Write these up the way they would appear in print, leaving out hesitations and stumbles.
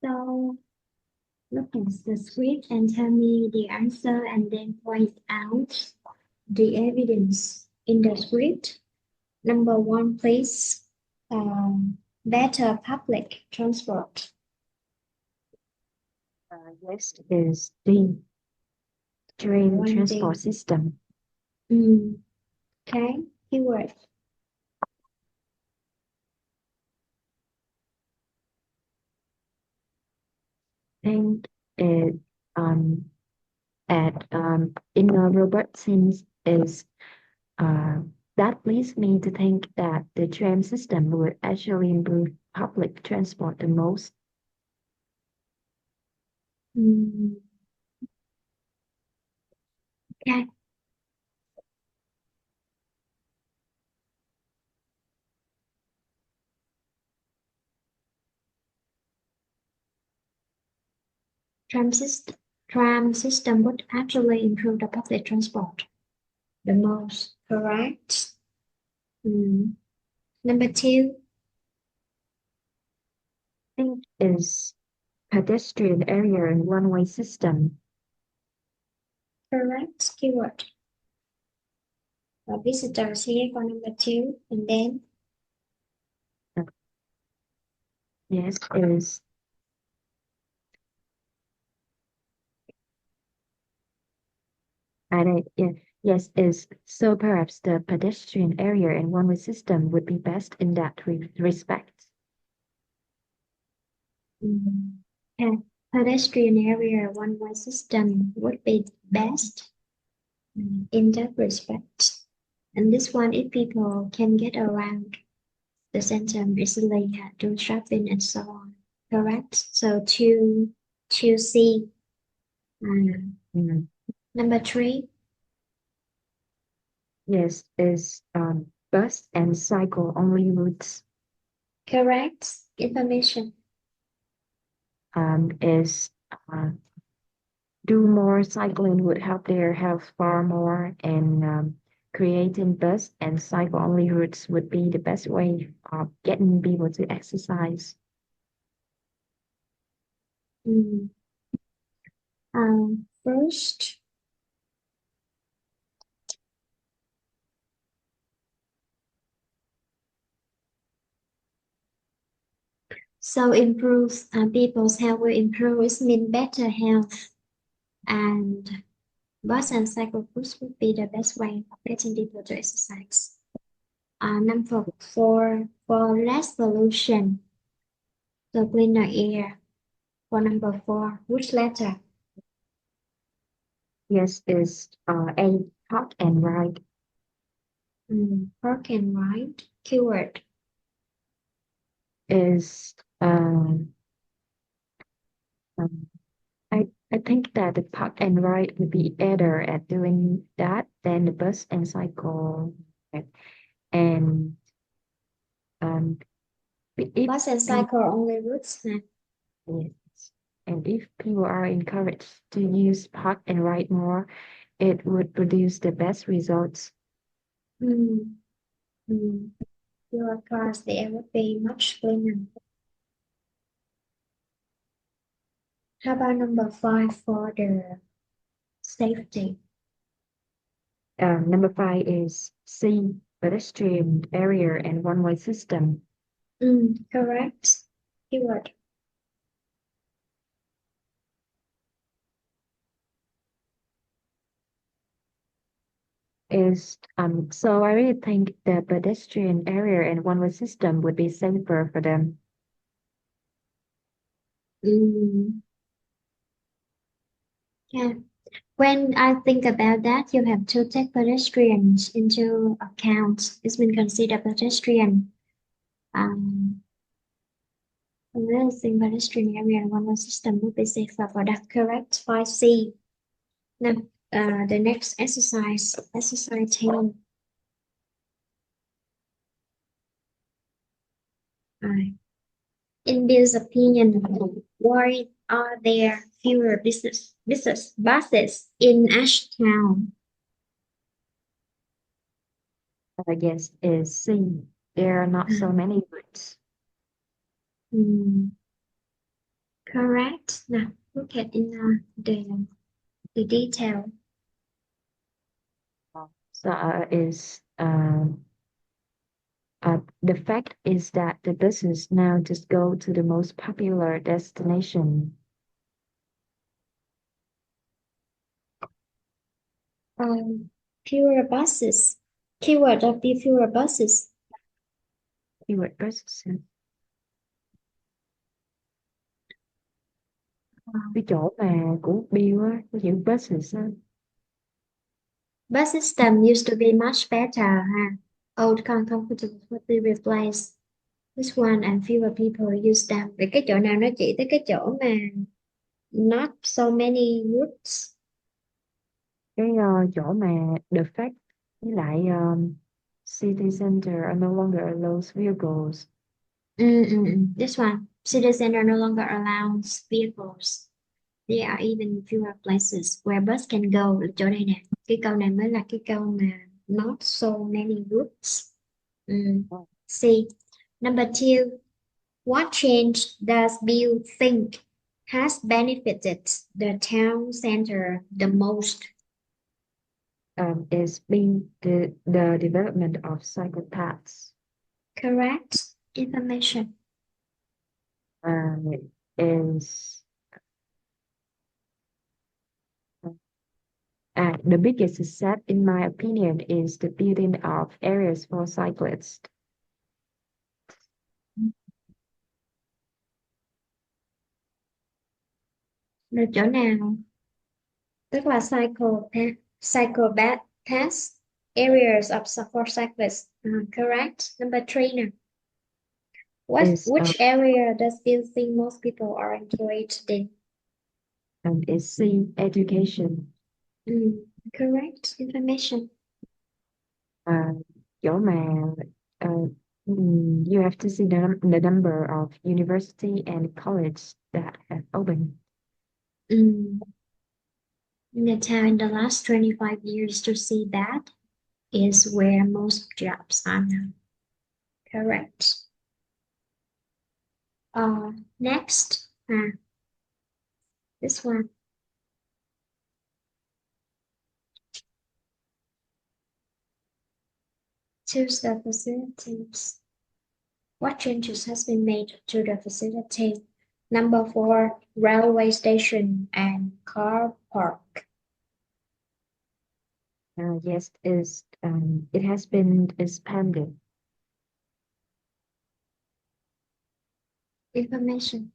So look at the script and tell me the answer and then point out the evidence in the script. Number one, please. Better public transport. Yes, is the train One transport thing. system. Okay, keyword. Think it at in a robot sense is uh, that leads me to think that the tram system would actually improve public transport the most. Mm, okay. Tram system, tram system would actually improve the public transport the most. Correct. Mm. Number two. Think is pedestrian area and one-way system. Correct. Keyword. Visitors here for number two, and then Yes, is yes is so perhaps the pedestrian area and one-way system would be best in that respect. okay. Pedestrian area one-way system would be best in that respect. And this one, if people can get around the center easily, do shopping and so on. Correct. So two C. Mm. Number three. Yes, is bus and cycle only routes. Correct. Information. Is do more cycling would help their health far more, and creating bus and cycle only routes would be the best way of getting people to exercise. Mm. First. So improves people's health will improve. It means better health, and bus and cycle routes would be the best way of getting people to exercise. Number four, for less pollution, so cleaner air. For number four, which letter? Yes, is a park and ride. Park and ride. Keyword. Is um, I think that the park and ride would be better at doing that than the bus and cycle. And um, if Bus and people, cycle only routes. yes, and if people are encouraged to use park and ride more, it would produce the best results. Mm, mm. Your cars there would be much cleaner. How about number five for the safety? Number five is C, pedestrian area and one-way system. Correct. Keyword. Is so I really think the pedestrian area and one-way system would be safer for them. Mm, yeah. When I think about that, you have to take pedestrians into account. It's been considered pedestrian. Um, another thing, pedestrian area and one-way system would be safer for that. Correct. 5C. Now, the next exercise 10. In Bill's opinion, why are there fewer business buses in Ashtown? I guess is C. There are not so many routes. Hmm, Correct. Now look at in the detail. So is the fact is that the buses now just go to the most popular destination. Um, fewer buses. Keyword of the fewer buses. Keyword buses. Cái chỗ mà của Bill á, có chữ buses á, Bus system used to be much better. Old comfortable would be replaced. This one and fewer people use them. Vậy cái chỗ nào nó chỉ tới cái chỗ mà not so many routes. cái chỗ mà the fact với lại city center are no longer allows vehicles. This one. City center no longer allows vehicles. There are even fewer places where bus can go. Là chỗ này nè. Cái câu này mới là cái câu mà not so many routes. C. Number two. What change does Bill think has benefited the town center the most? Is being the development of cycle paths. Correct information. Is the biggest success, in my opinion, is the building of areas for cyclists. Là chỗ nào? Tức là paths, areas of for cyclists. Correct. Number three now. Is Which area does Bill think most people are employed in? is C, education. Correct information. Chỗ mà you have to see the number of university and college that have opened. In the town in the last 25 years to see that is where most jobs are now. Correct. Next, this one. Choose the facilities. What changes has been made to the facility? Number four, railway station and car park. Yes, is it has been expanded. Information.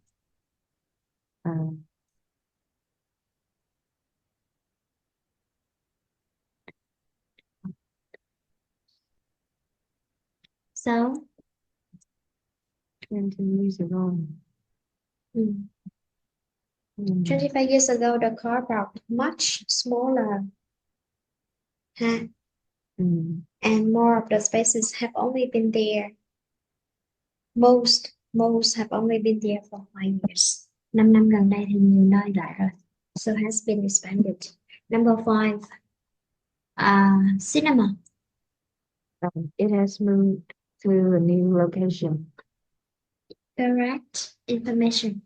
Um, So, 20 years ago. 25 years ago, the car park was much smaller, and more of the spaces have only been there. Most have only been there for 5 years. 5 năm gần đây thì nhiều nơi lại rồi. So has been expanded. Number five, cinema. It has moved to a new location. Correct information.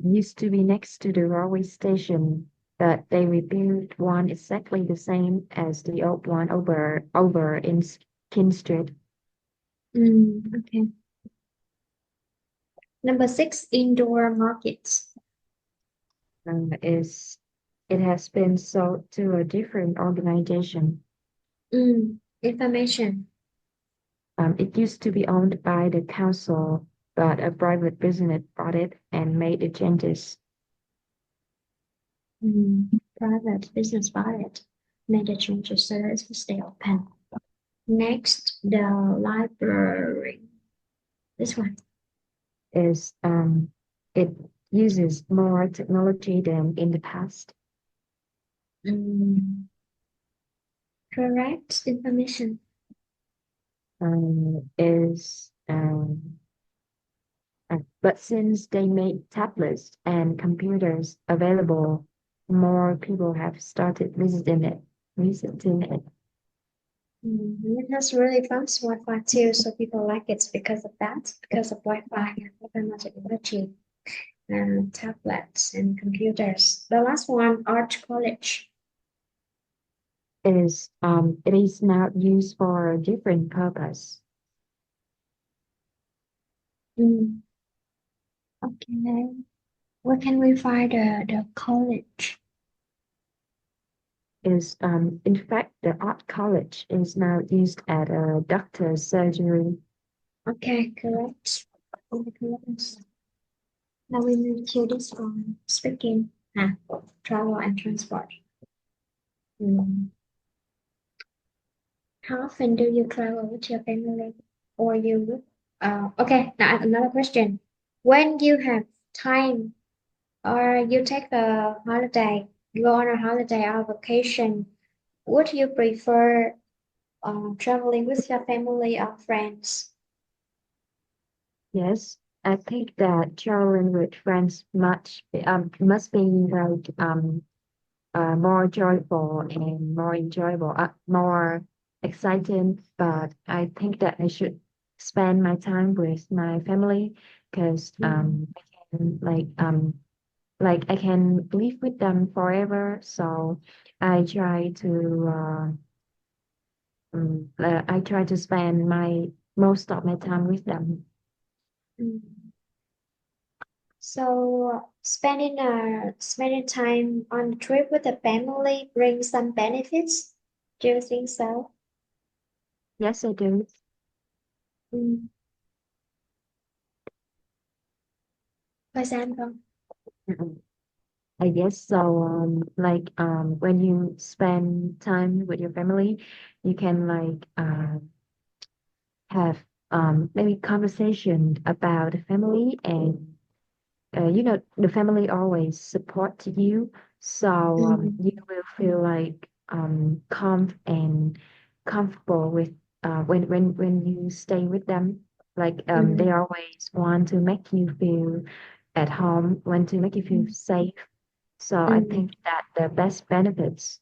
Used to be next to the railway station, but they rebuilt one exactly the same as the old one over in King Street. Okay. Number six, indoor markets. Is it has been sold to a different organization. Information. It used to be owned by the council, but a private business bought it and made the changes. Private business bought it, made the changes, so let's stay open. Next, the library. This one. Is it uses more technology than in the past. Correct information. But since they made tablets and computers available, more people have started visiting it. It has really fast Wi-Fi too, so people like it because of that, because of Wi-Fi and automatic energy and tablets and computers. The last one, art college. It is now used for a different purpose. Mm, okay. Where can we find the college? Is In fact, the art college is now used at a doctor's surgery. Okay, correct. Okay, correct. Now we move to this one. Speaking, travel and transport. Mm. How often do you travel with your family or you? Okay, now another question. When you have time or you take a holiday, go on a holiday or vacation, would you prefer traveling with your family or friends? Yes, I think that traveling with friends must be like more joyful and more enjoyable, more exciting. But I think that I should spend my time with my family because Mm, I can like I can live with them forever. So I try to spend my most of my time with them. mm. So spending time on the trip with the family brings some benefits. Do you think so? Yes, I do. Mm. For example. Mm-mm. I guess so. When you spend time with your family, you can have maybe conversation about the family, and the family always support you, so Mm, you will feel like calm and comfortable with when you stay with them. Like they mm, always want to make you feel at home, want to make you feel mm, safe. So I mm, think that the best benefits.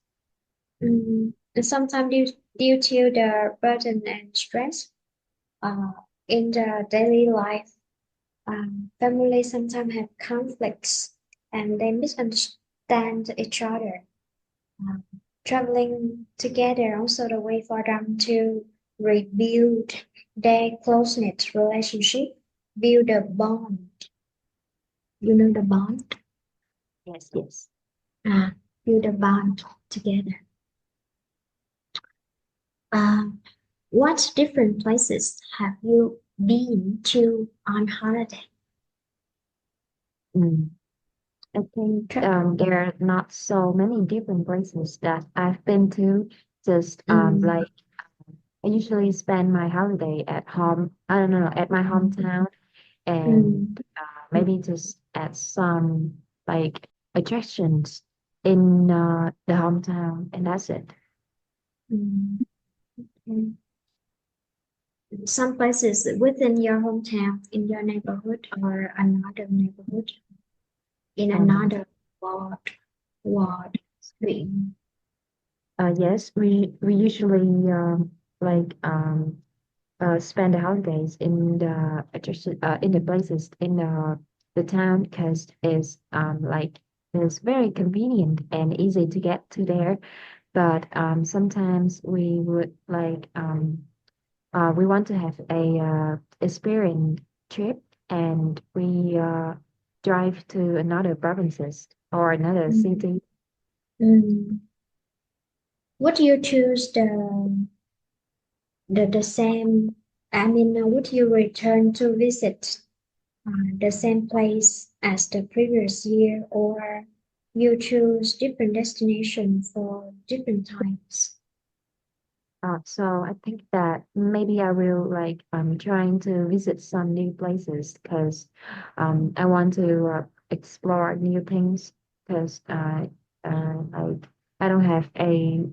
And sometimes due to the burden and stress uh, in the daily life, families sometimes have conflicts and they misunderstand each other. Um, Traveling together also the way for them to rebuild their close-knit relationship, build a bond. You know the bond? Yes, yes. Uh, Build a bond together. Um, what different places have you been to on holiday? Mm. I think Tra- there are not so many different places that I've been to. Just mm, I usually spend my holiday at home. I don't know, at my hometown, and mm, maybe just at some like attractions in the hometown, and that's it. mm, mm. Some places within your hometown, in your neighborhood, or another neighborhood, in Um, another ward, ward, street. yes, we usually like spend the holidays in the attraction in the places in the town because it's very convenient and easy to get to there. But sometimes we want to have a experience trip, and we drive to another provinces or another Mm, city. mm. Would you choose the same? I mean, would you return to visit the same place as the previous year, or you choose different destination for different times? So I think that maybe I will trying to visit some new places because I want to explore new things because I don't have a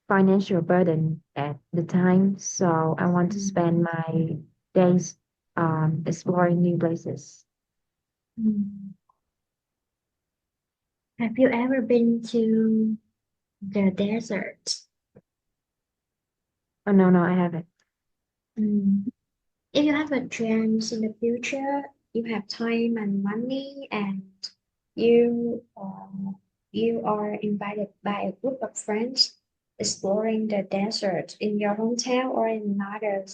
financial burden at the time, so I want to Mm, spend my days exploring new places. mm. Have you ever been to the desert? Oh no, no, I haven't. Mm. If you have a chance in the future, you have time and money, and you you are invited by a group of friends exploring the desert in your hometown or in another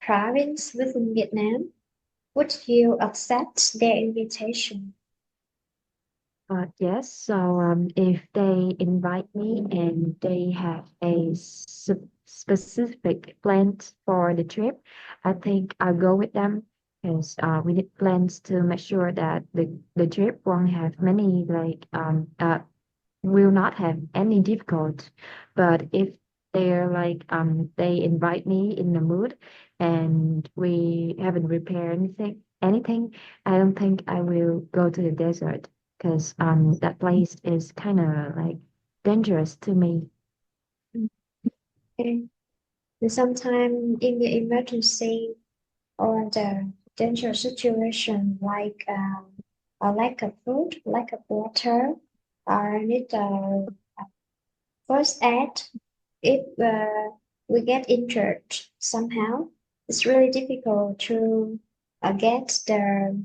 province within Vietnam, would you accept their invitation? Yes, so if they invite me and they have a specific plans for the trip, I think I'll go with them because we need plans to make sure that the trip won't have many will not have any difficult. But if they're they invite me in the mood and we haven't prepared anything, I don't think I will go to the desert because that place is kind of like dangerous to me. Okay. And sometimes in the emergency or the dangerous situation like a lack of food, lack of water, or need first aid, if we get injured somehow, it's really difficult to get the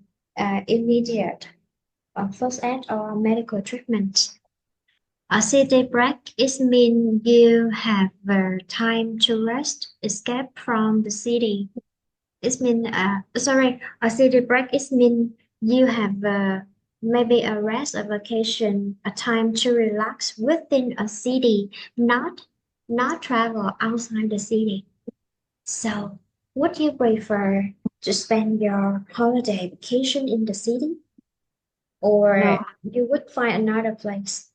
immediate first aid or medical treatment. A city break is mean you have time to rest, escape from the city. It's mean sorry, a city break is mean you have maybe a rest, a vacation, a time to relax within a city, not travel outside the city. So, would you prefer to spend your holiday vacation in the city, No, or you would find another place?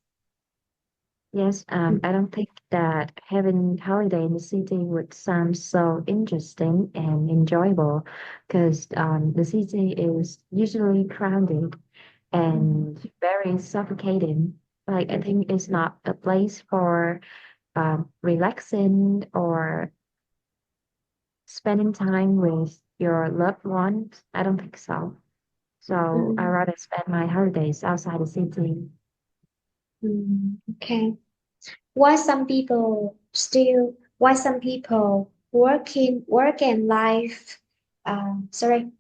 yes, Mm, I don't think that having holiday in the city would sound so interesting and enjoyable because the city is usually crowded mm, and very suffocating. Like I think it's not a place for relaxing or spending time with your loved ones. I don't think so. So I mm, rather spend my holidays outside the city. okay. Why some people work and life sorry,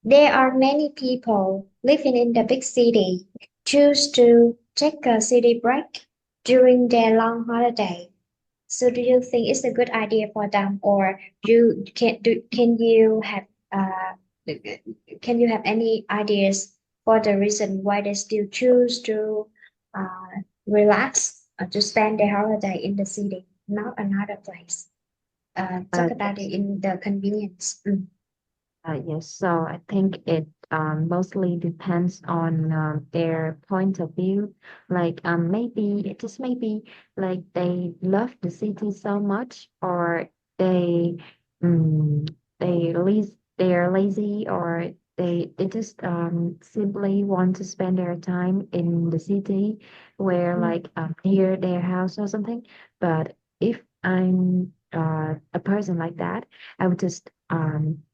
there are many people living in the big city choose to take a city break during their long holiday. So do you think it's a good idea for them, or can you have any ideas for the reason why they still choose to relax, to spend their holiday in the city, not another place? Talk about it Yes. in the convenience. Mm, Yes, so I think it mostly depends on their point of view. Like maybe it just maybe like they love the city so much, or they um, they're lazy, or they just simply want to spend their time in the city where mm, like near their house or something. But if I'm a person like that, I would just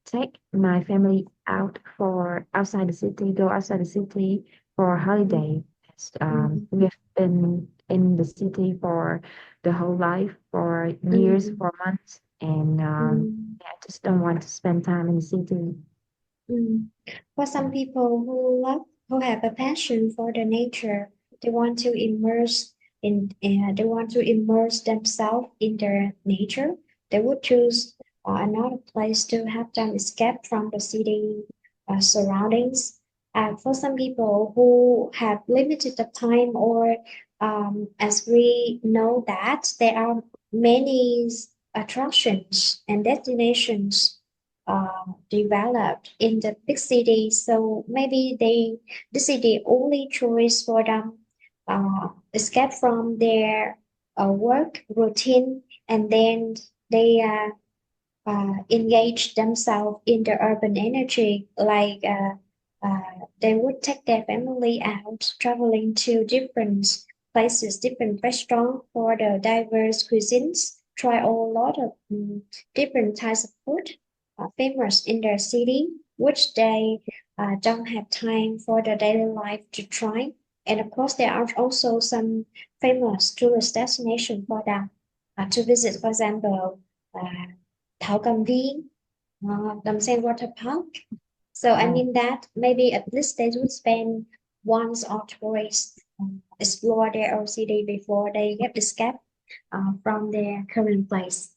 take my family out for outside the city, go outside the city for a mm, holiday. mm, We have been in the city for the whole life, for years, mm, for months, and mm. yeah, I just don't want to spend time in the city. Mm. For some people who have a passion for the nature, they want to they want to immerse themselves in their nature. They would choose another place to help them escape from the city surroundings. And for some people who have limited the time, or as we know that there are many attractions and destinations developed in the big city. So maybe this is the only choice for them. Escape from their work routine, and then they engage themselves in the urban energy, like they would take their family out traveling to different places, different restaurants for the diverse cuisines, try a lot of different types of food famous in their city, which they don't have time for the daily life to try. And of course, there are also some famous tourist destinations for them to visit. For example, Thảo Cầm Viên, Đầm Sen Water Park. So I Oh, mean that maybe at least they would spend once or twice explore their old city before they get escape from their current place.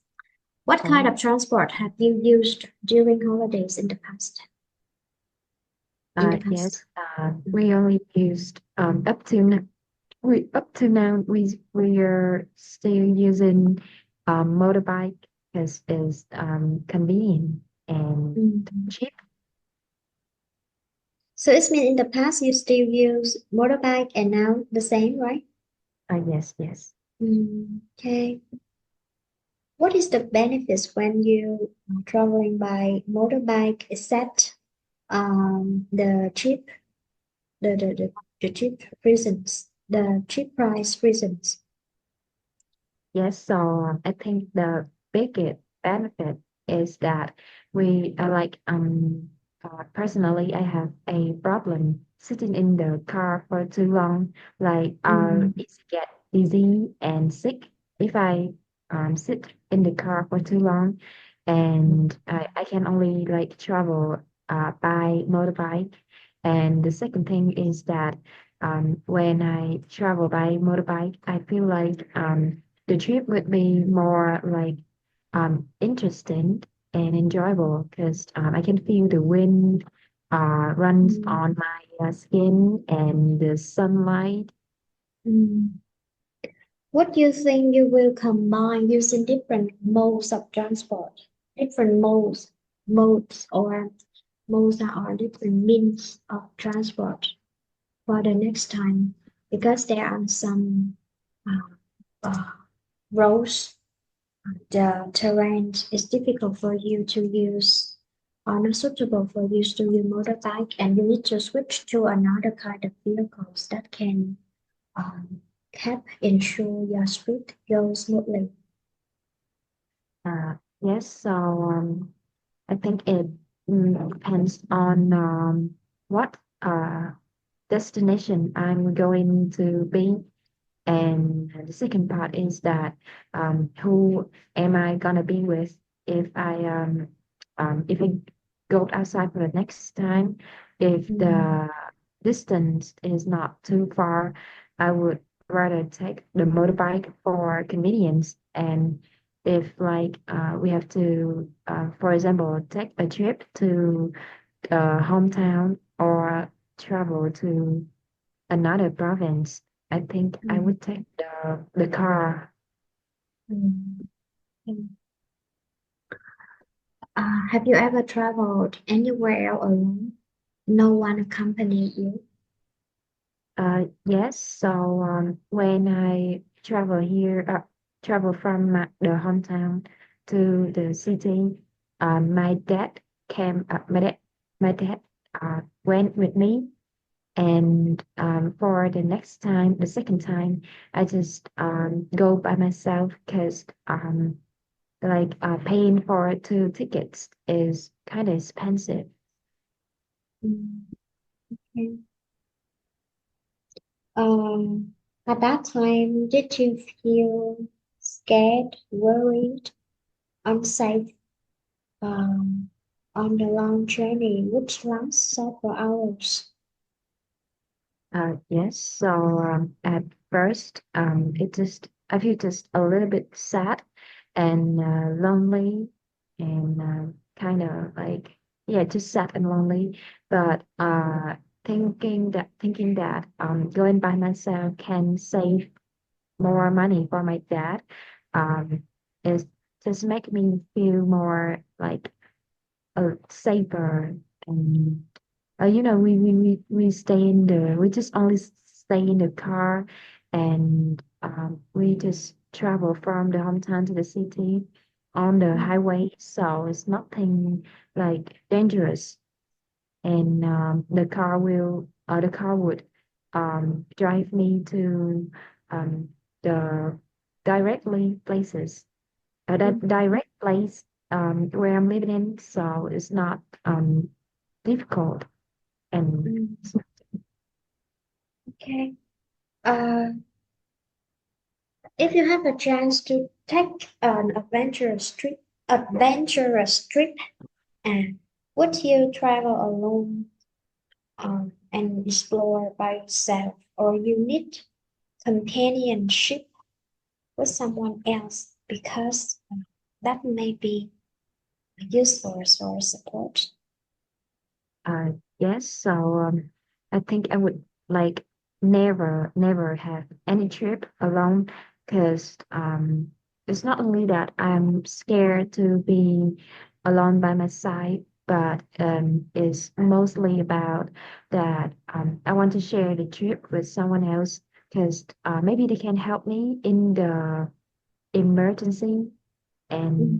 What kind oh. of transport have you used during holidays in the past? In the Yes, past. we only used up to now we are still using motorbike because it's convenient and Mm. cheap. So it means in the past you still use motorbike and now the same, right? Yes, yes. Okay. What is the benefits when you are traveling by motorbike except the the cheap reasons, the cheap price reasons? Yes, so I think the biggest benefit is that we are like personally I have a problem sitting in the car for too long. Like Mm, it's get dizzy and sick if I sit in the car for too long, and I can only like travel by motorbike. And the second thing is that when I travel by motorbike, I feel like the trip would be more like interesting and enjoyable because I can feel the wind runs mm, on my skin and the sunlight. mm. What do you think you will combine using different modes of transport, different modes or modes that are different means of transport for the next time? Because there are some uh, uh, roads, the terrain is difficult for you to use or not suitable for you to use motorbike, and you need to switch to another kind of vehicles that can um, help ensure your trip goes smoothly. Yes, so I think it depends on what destination I'm going to be. And the second part is that who am I gonna be with if I go outside for the next time? If Mm, the distance is not too far, I would rather take the motorbike for convenience. And if like we have to, for example, take a trip to hometown or travel to another province, I think I mm, would take the car. mm, mm. Have you ever traveled anywhere alone? No one accompanied you? Yes, so when I travel from the hometown to the city, my dad came. My dad went with me, and for the next time, the second time, I just go by myself because like paying for two tickets is kind of expensive. Mm, okay. Um, at that time, did you feel scared, worried, unsafe on the long journey, which lasts several hours? Yes, so at first, I feel just a little bit sad and lonely and kind of like, yeah, just sad and lonely. But thinking that going by myself can save more money for my dad, um, is just make me feel more like safer and we just only stay in the car and we just travel from the hometown to the city on the Mm, highway, so it's nothing like dangerous. And the car would drive me to um, the directly places that mm, direct place where I'm living in, so it's not difficult. And mm. Okay. Uh, if you have a chance to take an adventurous trip, adventurous trip? And would you travel alone and explore by yourself, or you need companionship with someone else because that may be useful or support? Uh, yes, so I think I would like never have any trip alone because it's not only that I'm scared to be alone by my side, but it's mostly about that I want to share the trip with someone else because maybe they can help me in the emergency Mm,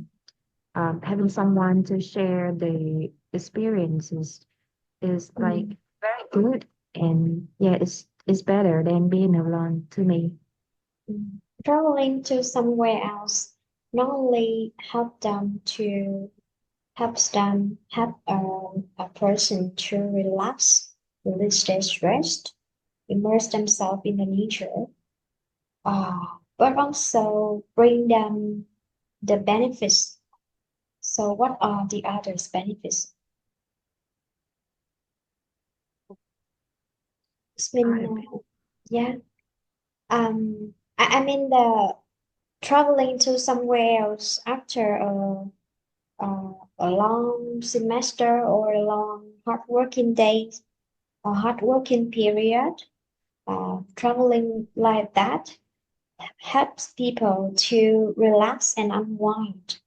and having someone to share the experiences is mm, like very good and yeah it's better than being alone to me. mm. Traveling to somewhere else not only helps them help a person to relax, release their stress, immerse themselves in the nature, but also bring them the benefits. So, what are the others benefits? It's been, I, yeah. I mean the traveling to somewhere else after a long semester or a long hard working day, a hard working period. Traveling like that helps people to relax and unwind,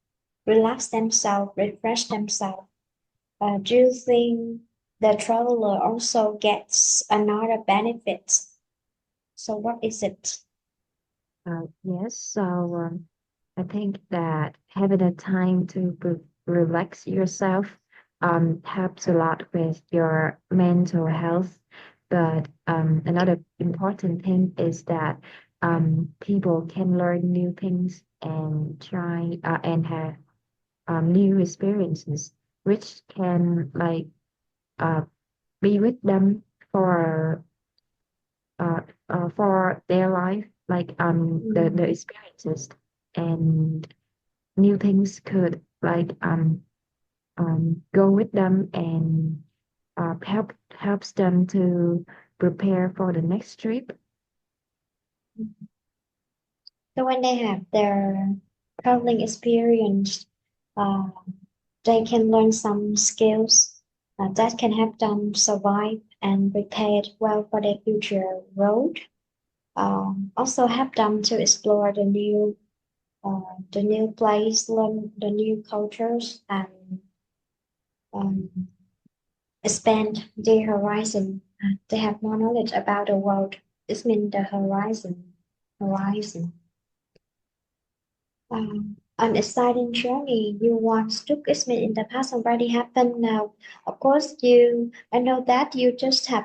relax themselves, refresh themselves. Do you think the traveler also gets another benefit? So what is it? yes, so I think that having a time to relax yourself helps a lot with your mental health. But another important thing is that people can learn new things and try and have new experiences, which can like uh, be with them for uh, for their life, like the Mm, experiences and new things could like go with them and helps them to prepare for the next trip. So when they have their traveling experience, uh, they can learn some skills that can help them survive and prepare well for their future road. Also help them to explore the new place, learn the new cultures, and um, expand their horizon. They have more knowledge about the world. This means the horizon. An exciting journey you once took is mean in the past already happened now. Of course, I know that you just have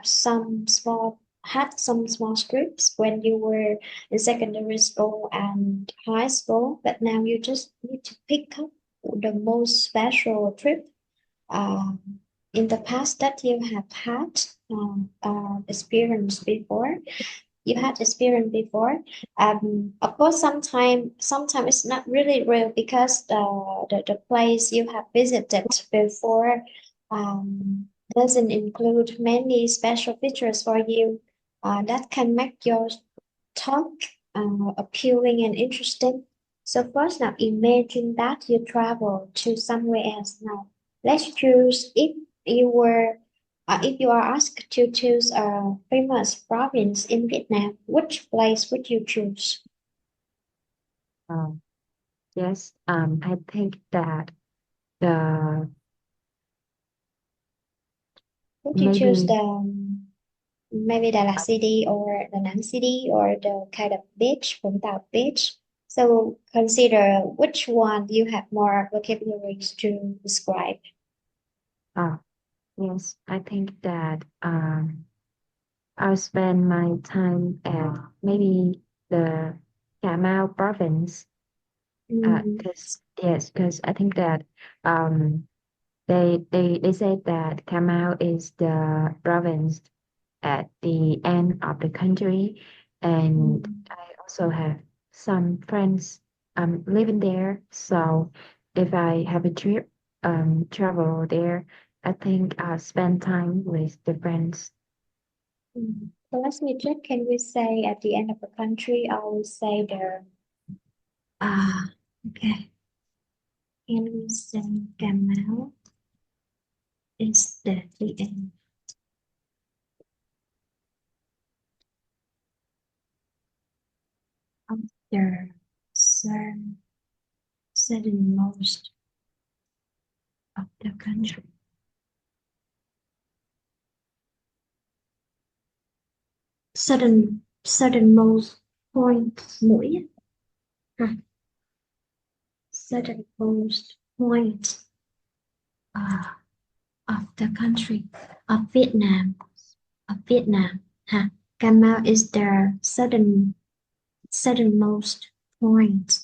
had some small trips when you were in secondary school and high school, but now you just need to pick up the most special trip um, in the past that you have had experience before you had experienced before. Of course, sometimes it's not really real because the place you have visited before doesn't include many special features for you that can make your talk appealing and interesting. So first now imagine that you travel to somewhere else now. Let's choose if you are asked to choose a famous province in Vietnam, which place would you choose? Um, yes, I think that the Would you choose maybe the maybe Đà Lạt City or the Nam City or the kind of beach, Vũng Tàu beach? So consider which one you have more vocabularies to describe. uh, yes, I think that I'll spend my time at maybe the Cà Mau province. Mm, Because yes, because I think that um, they said that Cà Mau is the province at the end of the country, and mm, I also have some friends living there, so if I have a trip, travel there, I think I'll spend time with the friends. So let me check. Can we say at the end of the country, I will say the okay. Can we say Cà is the end of the southern, southernmost of the country. Southernmost point mũi. Ha. Southernmost point uh, of the country of Vietnam. Of Vietnam. Ha. Cà Mau is the southernmost point.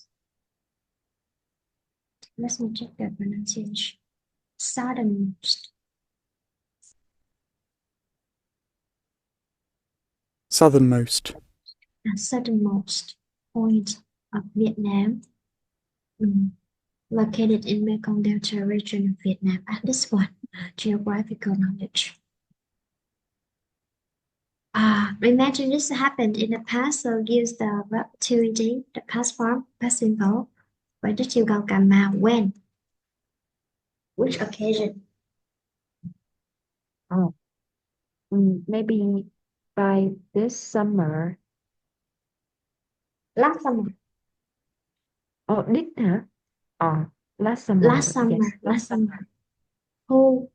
Let me check the pronunciation. Southernmost. Southernmost. Southernmost point of Vietnam. Mm. Located in Mekong Delta region of Vietnam. This one, geographical knowledge. Imagine this happened in the past, so use the verb to ed, the past form, past simple. Where did you go, Cà Mau? When? Which occasion? Oh, maybe by this summer. Last summer. Oh, this hả? Oh, last Last summer, summer. yes. Last summer. Who?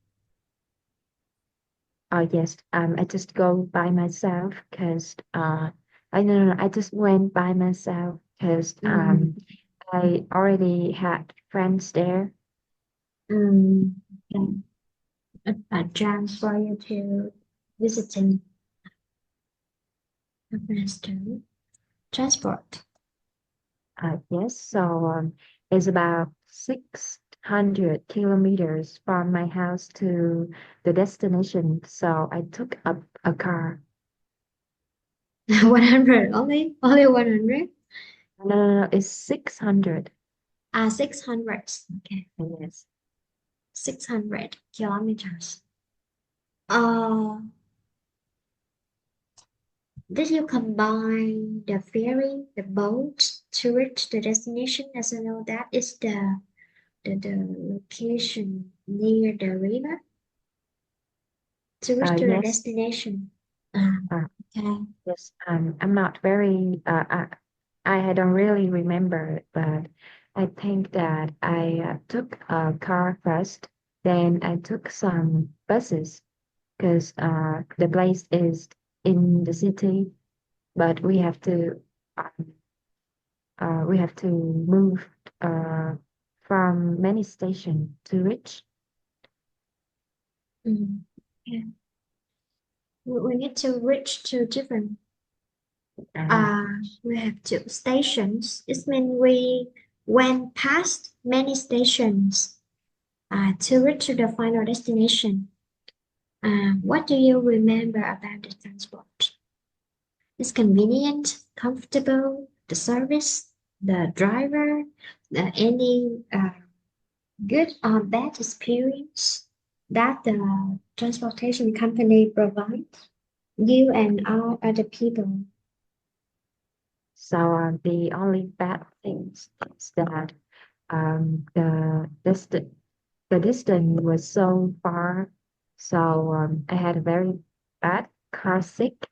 Oh, yes. I just go by myself because I don't know, I just went by myself because Mm, I already had friends there. mm, okay. A chance for you to visiting a friends to transport. Yes, so it's about 600 kilometers from my house to the destination. So I took up a car. 100 only 100. No, no, no, it's 600. 600. Okay, Yes. 600 kilometers. Uh, did you combine the ferry, the boat to reach the destination? As I know, that is the location near the river to reach to the Yes. destination. Uh, Okay. yes. I'm not very, I don't really remember, but I think that I took a car first, then I took some buses because the place is in the city, but um, we have to move uh, from many stations to reach. Yeah. We need to reach to different Uh, we have two stations. It means we went past many stations to reach to the final destination. What do you remember about the transport? It's convenient, comfortable, the service, the driver, any good or bad experience that the transportation company provides you and all other people. so the only bad things is that the distance was so far, so I had a very bad car sick.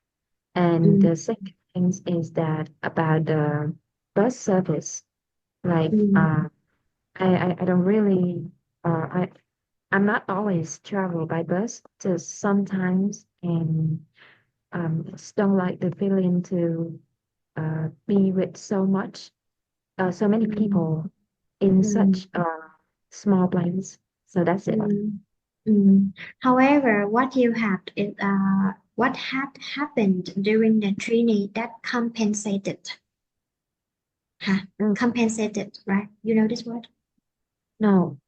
And Mm, the second thing is that about the bus service, like mm, I don't really I'm not always travel by bus, just sometimes, and just don't like the feeling to be with so many mm, people in mm, such a small place. So that's it. mm, mm. However, what had happened during the training that compensated, huh? Mm, Compensated, right? You know this word? no,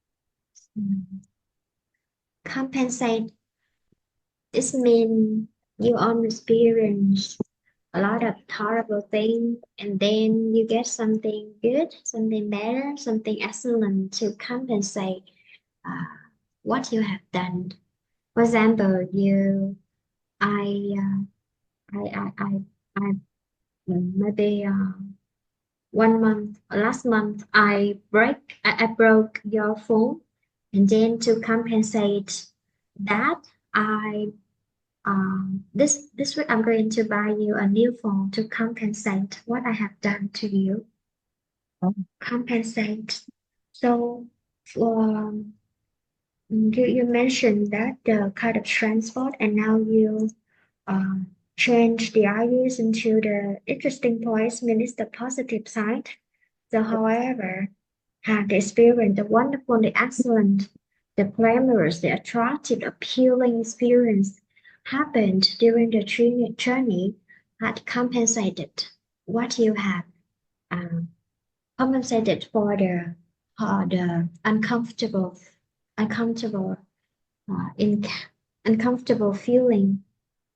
Mm. Compensate. This mean your own experience. a lot of horrible things, and then you get something good, something better, something excellent to compensate uh, what you have done. For example, I, I maybe 1 month, last month, I broke your phone, and then to compensate that, I this week I'm going to buy you a new phone to compensate what I have done to you. Oh, Compensate. So for you mentioned that the kind of transport, and now you uh, change the ideas into the interesting points, means the positive side. So, however, had the experience, the wonderful, the excellent, the glamorous, the attractive, appealing experience happened during the journey had compensated what you have um, compensated for the uncomfortable, in uncomfortable feeling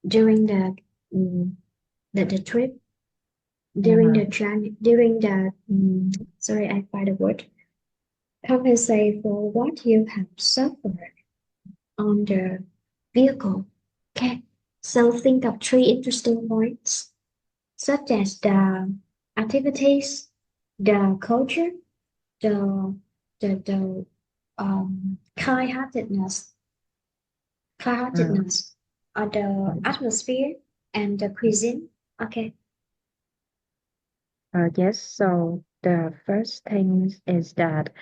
during mm, the trip, during yeah. the journey, during the sorry, I find the word compensate for what you have suffered on the vehicle. Okay, so think of three interesting points, such as the activities, the culture, the the kind-heartedness, Uh, kind-heartedness, or the atmosphere and the cuisine. Okay. yes, so the first thing is that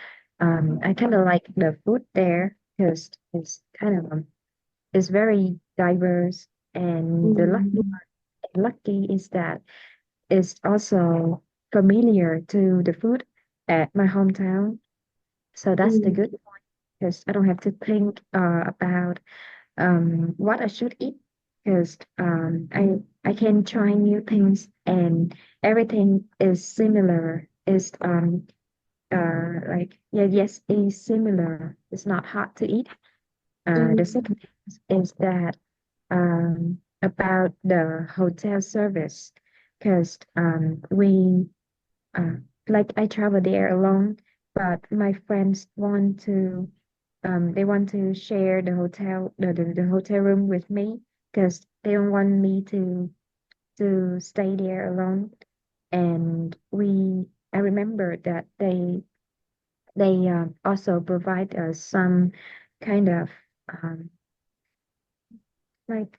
I kind of like the food there because it's kind of it's very diverse, and the Mm, lucky is that it's also familiar to the food at my hometown. So that's the mm, good point because I don't have to think about what I should eat because I can try new things and everything is similar. Is like yeah, yes, is similar. It's not hard to eat. The mm, second thing is that about the hotel service because we uh, like I travel there alone, but my friends want to they want to share the the hotel room with me because they don't want me to stay there alone. And I remember that they also provide us some kind of um, like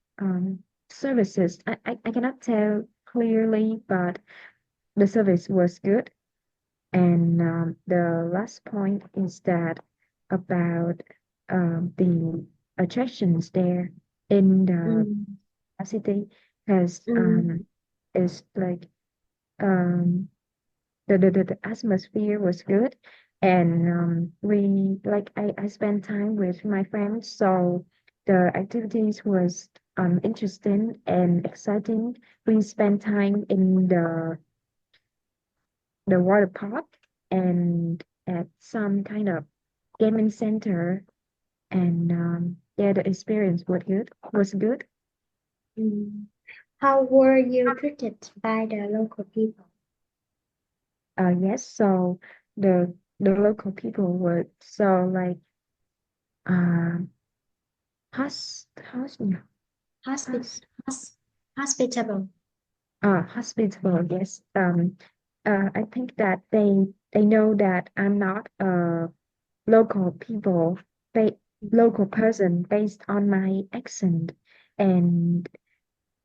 services. I cannot tell clearly, but the service was good. And the last point is that about the attractions there in the mm, city has mm, is like um the atmosphere was good, and we like I spent time with my friends, so the activities was interesting and exciting. We spent time in the water park and at some kind of gaming center, and yeah, the experience was good. mm. How were you treated by the local people? Yes, so the local people were so like um hos no, Hospit hos hos hospitable. hospitable. Yes, I think that they know that I'm not a local people ba local person based on my accent, and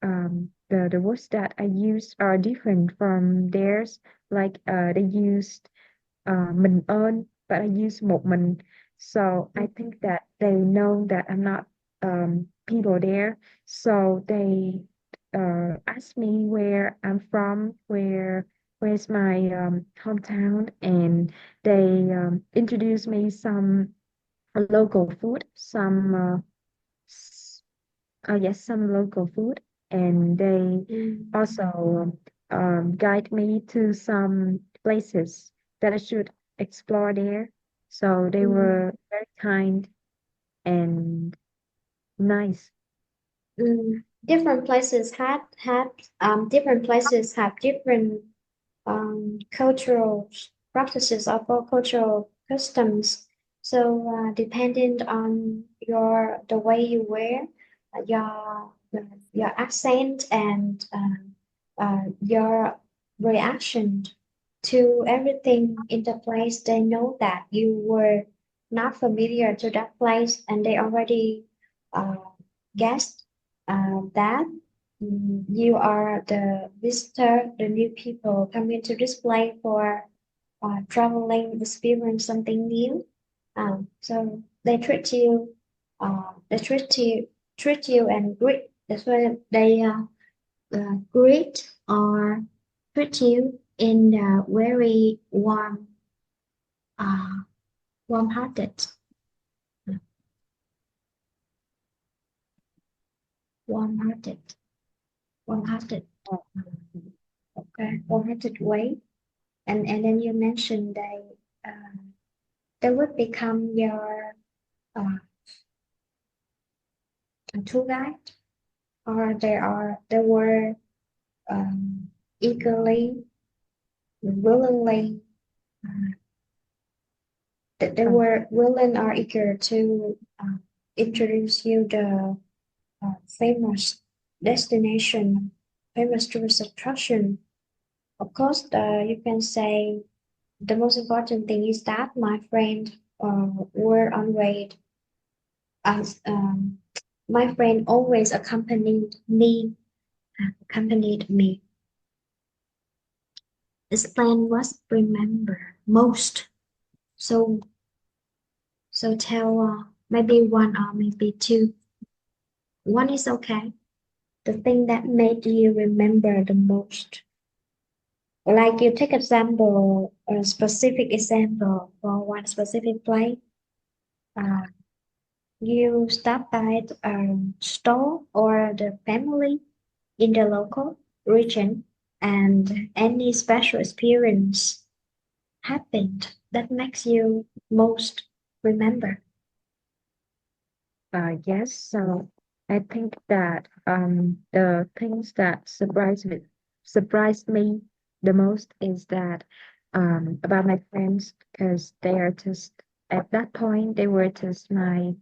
the words that I use are different from theirs. Like they used mình ơn, but I use một mình. So I think that they know that I'm not people there. So they ask me where I'm from, where's my hometown, and they introduce me some local food, s- yes, some local food, and they Mm, also guide me to some places that I should explore there. So they mm, were very kind and nice. mm. different places have different cultural practices or cultural customs. So depending on the way you wear, your accent and your reaction to everything in the place, they know that you were not familiar to that place, and they already uh, guessed that you are the visitor, the new people coming to this place for traveling, experience something new. So treat you and greet. That's why they greet or treat you in a very uh, warm-hearted, warm-hearted, warm-hearted, okay, warm-hearted way. And then you mentioned they would become your uh, tour guide, or they were um, eagerly, willingly, uh, they Uh, were willing or eager to introduce you the famous destination, famous tourist attraction. Of course, you can say the most important thing is that my friend were on way as my friend always accompanied me. This plan was remember most. So tell maybe one or maybe two. One is okay. The thing that made you remember the most. Like you take example, a specific example for one specific place. Uh, you stop by a store or the family in the local region, and any special experience happened that makes you most remember. yes, so I think that the things that surprised me the most is that about my friends, because they are just at that point they were just my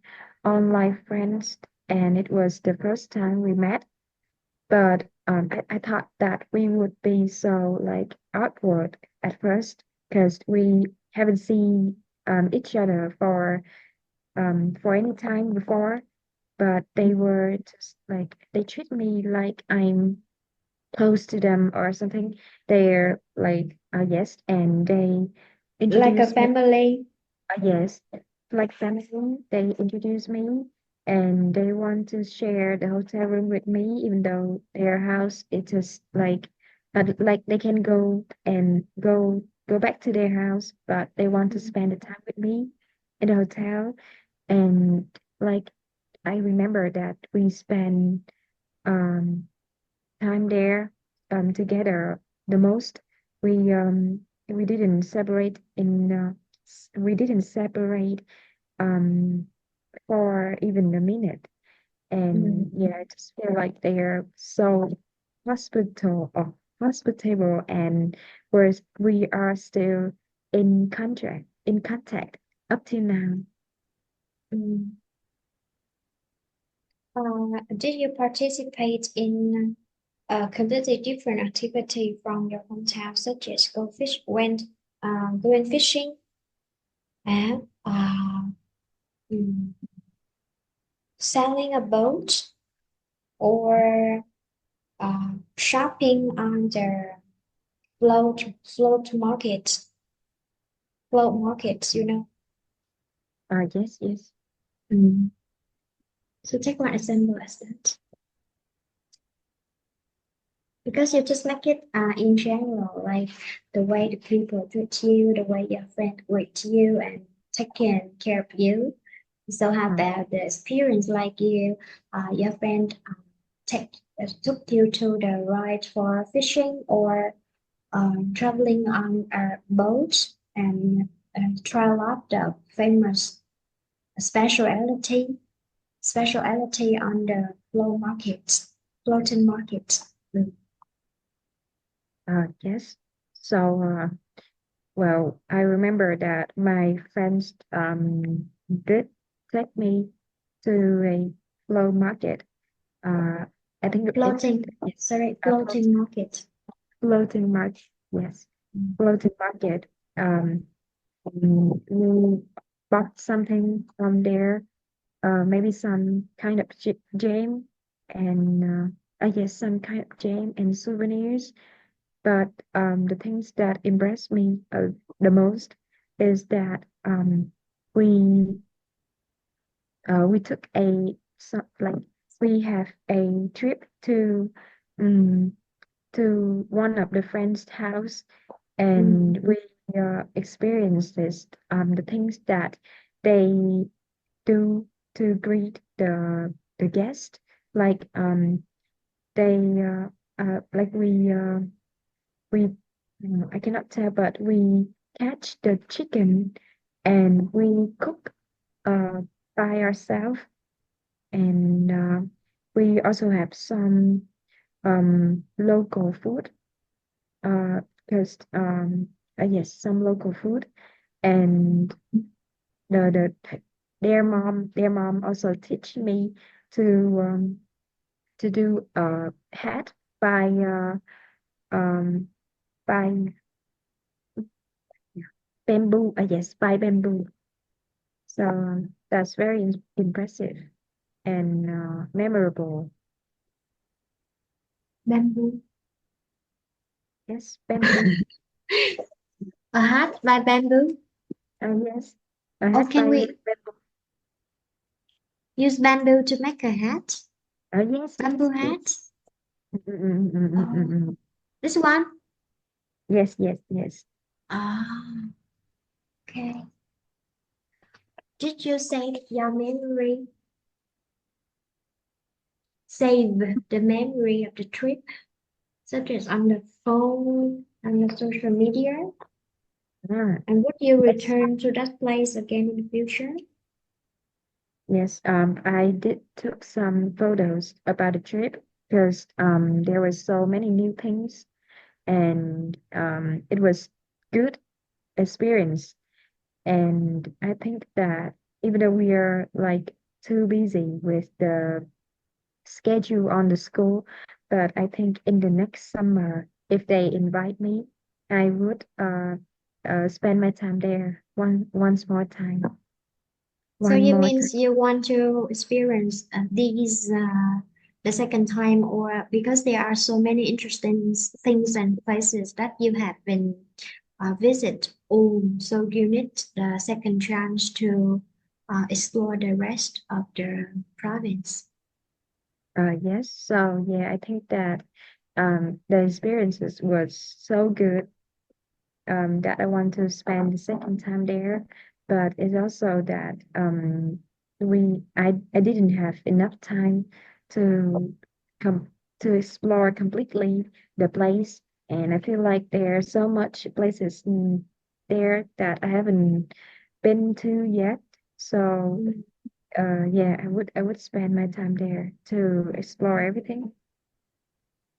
online friends, and it was the first time we met. But I thought that we would be so like awkward at first because we haven't seen each other for any time before. But they were just like they treat me like I'm close to them or something. They're like a guest, and they Like a introduce me. family. Yes, like family. They introduce me, and they want to share the hotel room with me, even though their house it is like they can go back to their house, but they want to spend the time with me in the hotel. And like I remember that we spent um time there together the most. We didn't separate in we didn't separate um for even a minute. And Mm. yeah, I just feel like they're so hospitable, and we are still in contact up to now. Mm. Did you participate in a completely different activity from your hometown, such as going fishing and mm, sailing a boat, or shopping on the float market, float markets, you know? Yes, yes. Mm. So take one example as that. Because you just make it in general, like the way the people treat you, the way your friend greet you and taking care of you. So how uh, about the experience like your friend took you to the ride for fishing or traveling on a boat and try out the famous specialty specialty on the flow markets. floating market. Yes. So, well, I remember that my friends did take me to a flow market. Uh, I think it's Floating, yes, sorry, a floating market. floating market. Yes, Mm. floating market. We bought something from there. Maybe some kind of jam and I guess some kind of jam and souvenirs. But the things that impressed me the most is that we took like we have a trip um, to one of the friends' house, and Mm. we experienced the things that they do to greet the guest, like they like we I cannot tell, but we catch the chicken and we cook uh by ourselves, and we also have some local food, because yes, some local food. And the their mom also teach me to um to do a hat by um by bamboo. Yes, by bamboo. So that's very impressive and memorable. Bamboo. Yes, bamboo. A hat by bamboo. Yes, a Or hat can by we bamboo. use bamboo to make a hat? Yes, Bamboo yes, hat? yes. Oh, Mm. this one? Yes, yes, yes. Ah, okay. Did you save your memory? Save the memory of the trip, such as on the phone, on the social media? Ah, And would you yes, return to that place again in the future? yes. I did took some photos about the trip because there was so many new things, and it was good experience. And I think that even though we are like too busy with the schedule on the school, but I think in the next summer, if they invite me, I would spend my time there once more time, So one you more time. means you want to experience these the second time, or because there are so many interesting things and places that you have been visit all, so you need the second chance to explore the rest of the province. Yes, so yeah, I think that the experiences was so good that I want to spend the second time there. But it's also that I didn't have enough time to come to explore completely the place, and I feel like there are so much places there that I haven't been to yet. So Mm. yeah, I would spend my time there to explore everything.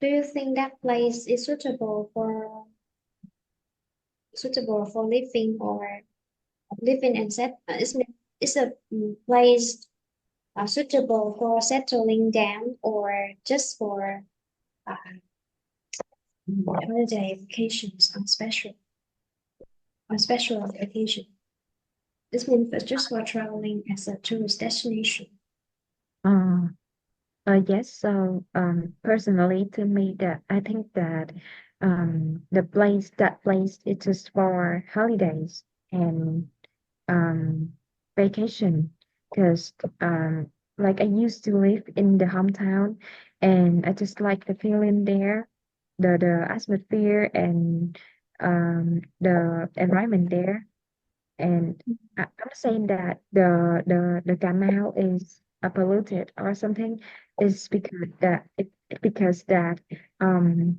Do you think that place is suitable for living or living and set? Is a place suitable for settling down or just for uh, holiday vacations on special occasion? This means for just for traveling as a tourist destination. Uh, yes, so personally to me that I think that that place is just for holidays and um vacation, because like I used to live in the hometown, and I just like the feeling there, the atmosphere and the environment there. And I'm not saying that the canal is polluted or something. It's because that um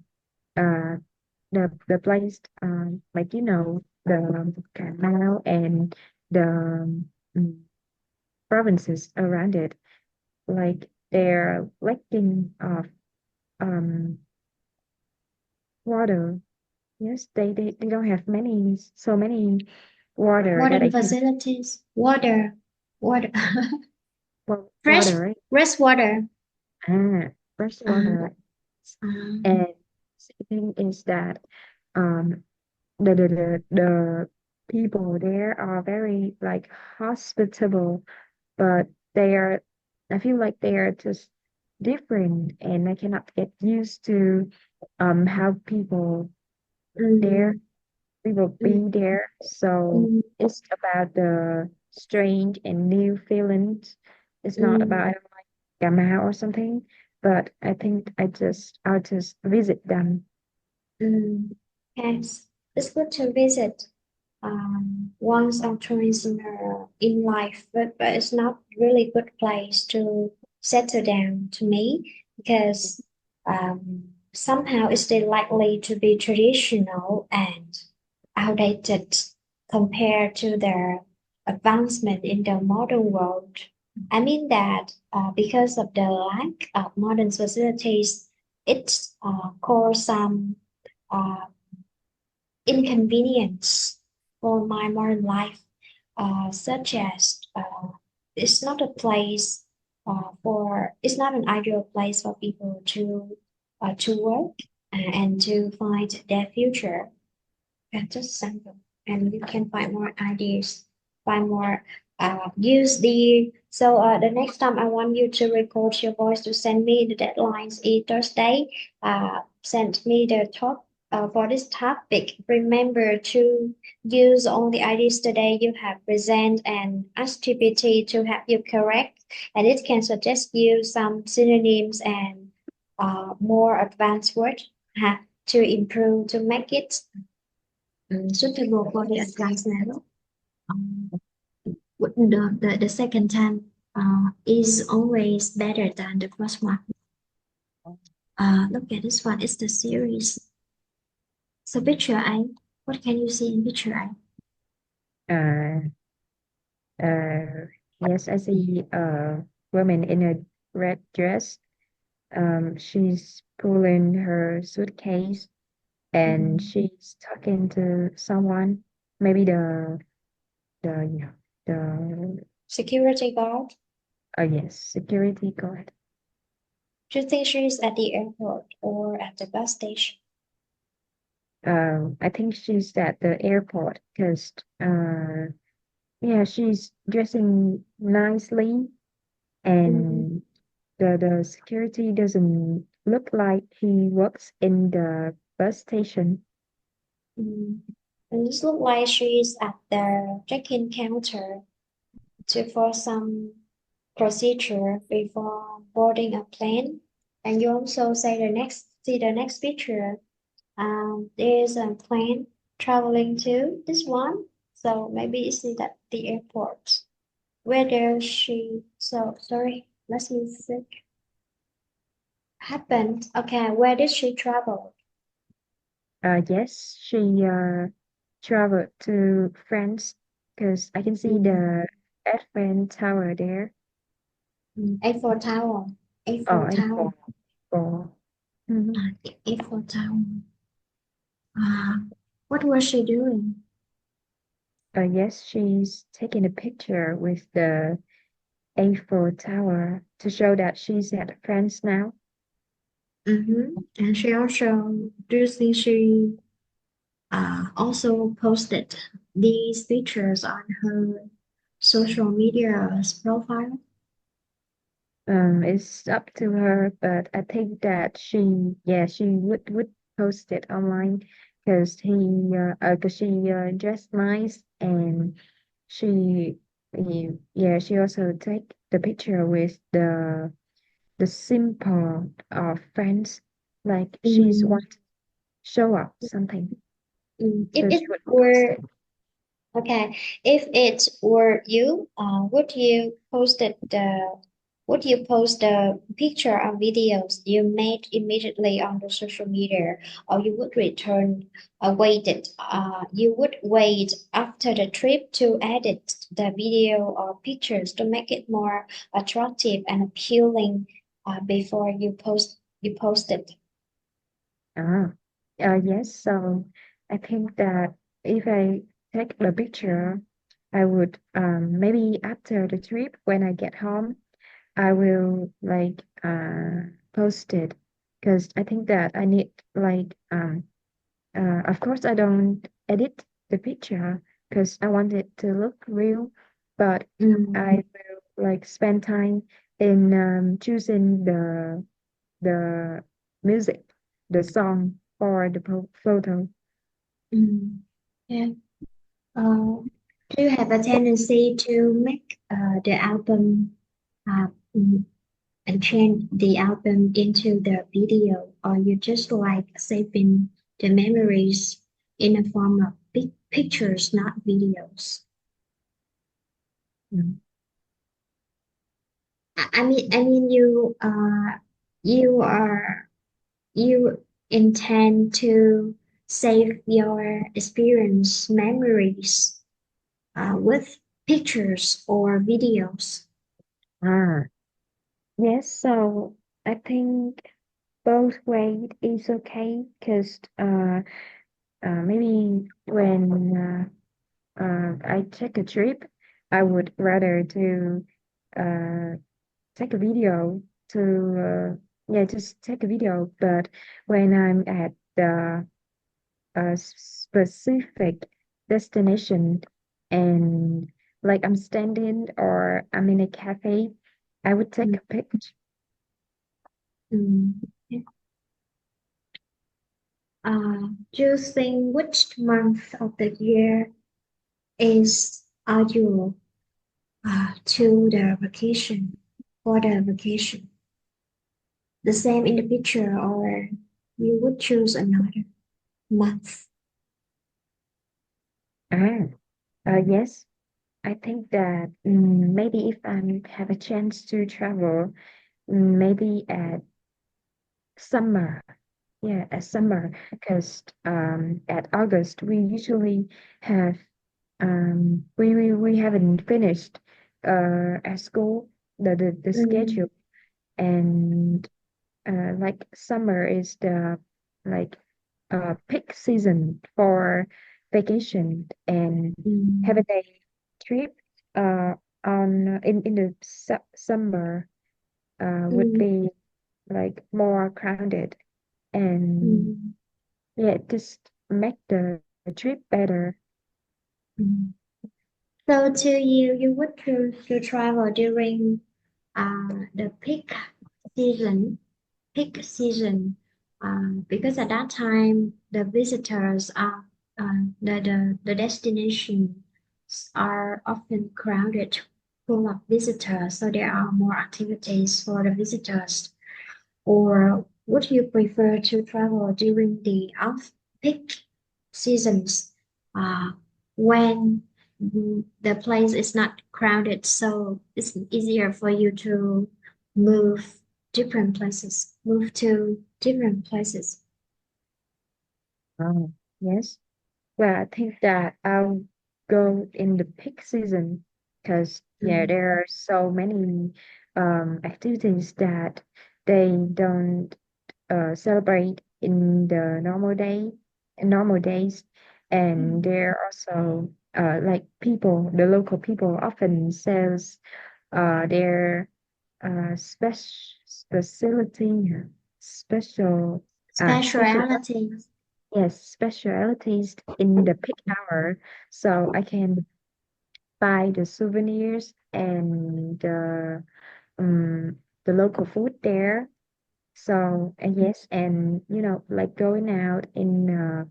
uh the place, like the canal and the provinces around it, like they're lacking of um water. Yes, they don't have so many water that Modern I can facilities, water, well fresh, water, right? fresh water. Ah, fresh Uh, water. uh, And second thing is that um the people there are very like hospitable, but they are I feel like they are just different, and I cannot get used to how there mm, people mm, be there. So mm, it's about the strange and new feelings. It's not about I mm, don't like Gamma or something, but I think I'll just visit them. mm. Yes, it's good to visit once or twice in life, but it's not really good place to settle down to me because somehow it's still likely to be traditional and outdated compared to the advancement in the modern world. I mean that because of the lack of modern facilities, it caused some uh, inconvenience for my modern life, such as it's not a place it's not an ideal place for people to work and to find their future. That's just simple. And you can find more ideas, find more use the the next time I want you to record your voice to send me the deadlines is Thursday. Send me the top for this topic. Remember to use all the ideas today you have present and ask GPT to help you correct, and it can suggest you some synonyms and more advanced words to improve to make it suitable for the advanced level. Um, the second time is always better than the first one. Look at this one. It's the series. So picture A. What can you see in picture A? Uh, uh, yes, I see a woman in a red dress. She's pulling her suitcase and Mm, she's talking to someone. Maybe the the security guard. yes, security guard. Do you think she's at the airport or at the bus station? I think she's at the airport because yeah, she's dressing nicely, Mm, and the security doesn't look like he works in the bus station. mm. And it looks like she's at the check-in counter to for some procedure before boarding a plane. And you also see the next picture. There's a plane traveling to this one. So maybe it's at the airport. Where does she? So sorry, let me think. Happened. Okay, where did she travel? Yes, she traveled to France because I can see Mm, the Eiffel Tower there. Eiffel Tower. Oh, Eiffel Tower. Eiffel. Oh. Mhm. Eiffel Tower. Uh, what was she doing? Yes, she's taking a picture with the Eiffel Tower to show that she's at France now. And she also, do you think she also posted these pictures on her social media profile? It's up to her, but I think that she would post it online because cause she dressed nice, and she she also take the picture with the simple friends, like she's Mm, want to show up something, If so she it would post were it. okay, if it were you, would you post the picture or videos you made immediately on the social media, or you would you would wait after the trip to edit the video or pictures to make it more attractive and appealing before you post you posted. Ah, yes. So I think that if I take the picture, I would maybe after the trip when I get home, I will like post it because I think that I need like of course I don't edit the picture because I want it to look real, but Mm, I will like spend time in choosing the music, the song for the photo. mm, yeah. Uh, do you have a tendency to make the album uh, mm, and change the album into the video, or you just like saving the memories in a form of big pictures, not videos? Mm. I mean, you you intend to save your experience memories with pictures or videos. Ah, yes. So I think both way is okay because maybe when I take a trip, I would rather to uh, take a video to yeah, just take a video. But when I'm at the specific destination and like I'm standing or I'm in a cafe, I would take Mm, a picture. mm. Yeah. Do you think which month of the year is ideal to the vacation for the vacation? The same in the picture, or you would choose another month? Ah, yes, I think that maybe if I have a chance to travel, maybe at summer. Yeah, at summer, because at August we usually have we haven't finished at school the Mm, schedule, and like summer is the like peak season for vacation and have mm, a day trip uh on in the summer would mm, be like more crowded and mm, yeah, just make the trip better. mm. So to you, you would choose to travel during the season, peak season, because at that time the visitors are the destinations are often crowded, full of visitors, so there are more activities for the visitors. Or would you prefer to travel during the off-peak seasons, uh, when the place is not crowded, so it's easier for you to move move to different places? Oh, yes. Well, I think that I'll go in the peak season because yeah, Mm, there are so many activities that they don't celebrate in the normal days, and mm, there are also like people, the local people often sells their special facility special special Specialities. yes specialities in the peak hour, so I can buy the souvenirs and the local food there. So, yes, and like going out in a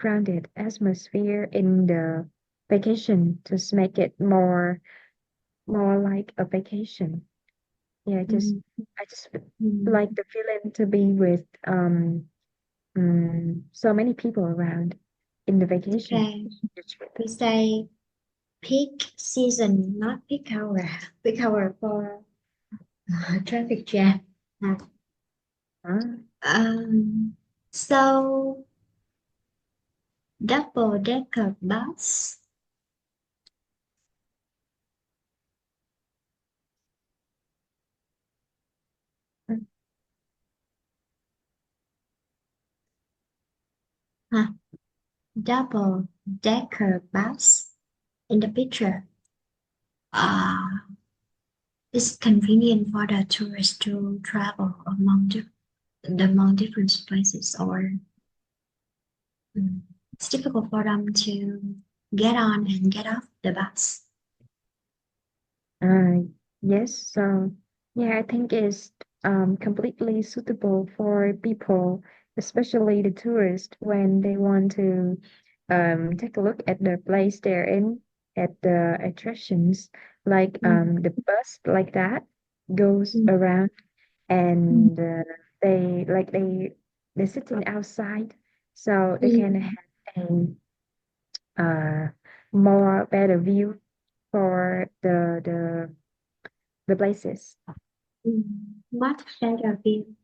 crowded atmosphere in the vacation, just make it more like a vacation. Yeah, Mm, I just mm. like the feeling to be with so many people around in the vacation. Okay, The trip. we say peak season, not peak hour. Peak hour for traffic jam. Uh, Ah, Um, so double decker bus. Ah, double decker bus in the picture. Uh, it's convenient for the tourists to travel among different places, or mm, it's difficult for them to get on and get off the bus. Uh, yes, so yeah, I think it's completely suitable for people, especially the tourists, when they want to take a look at the place they're in, at the attractions, like Mm, the bus like that goes mm, around, mm, and they're sitting outside, so they can mm, have a more better view for the places. Much better view.